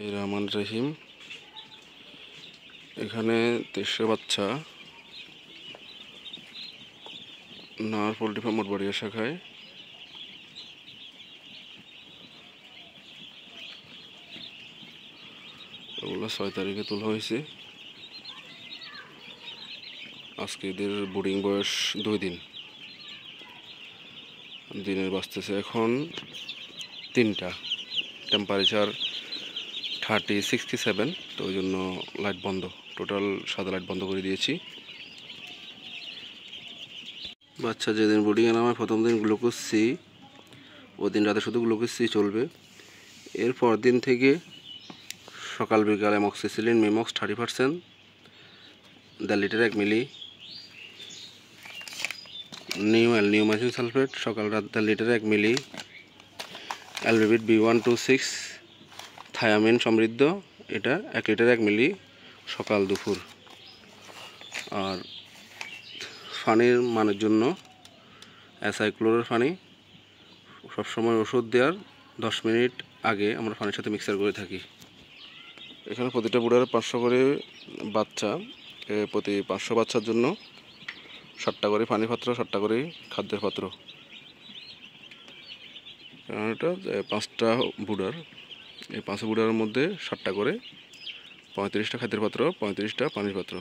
রহমান রহিম। এখানে 2300 বাচ্চা নার পোল্ট্রি ফার্ম মোটবাড়িয়া শাখায়। এগুলো 6 তারিখে তোলা হয়েছে। আজকে এদের বোর্ডিং বয়স 2 দিন। দিনের বাজতেছে এখন 3টা। টেম্পারেচার 37, তো ওই জন্য লাইট বন্ধ, টোটাল সাদা লাইট বন্ধ করে দিয়েছি। বাচ্চা যেদিন বোর্ডিংয়ে নামায় প্রথম দিন গ্লুকোজ সি, ওই দিন রাতে শুধু গ্লুকোজ সি চলবে। এরপর দিন থেকে সকাল বিকাল অ্যামক্সিসিলিন মিমক্স 30%, 1.5 লিটার 1 মিলি। নিউমাইসিন সালফেট সকাল রাত 1.5 লিটার 1 মিলি। অ্যালবিভিট B126 থায়ামিন সমৃদ্ধ, এটা 1 লিটার 1 মিলি সকাল দুপুর। আর পানির মানের জন্য অ্যাসাইক্লোরের পানি সবসময় ওষুধ দেওয়ার 10 মিনিট আগে আমরা পানির সাথে মিক্সার করে থাকি। এখানে প্রতিটা বুড়ার 500 করে বাচ্চা, প্রতি 500 বাচ্চার জন্য 7টা করে পানির পাত্র, 7টা করে খাদ্যের পাত্র। এটা 5টা বুড়ার, এই 5 বুড়ার মধ্যে 7টা করে 35টা খাদ্যের পাত্র, 35টা পানির পাত্র।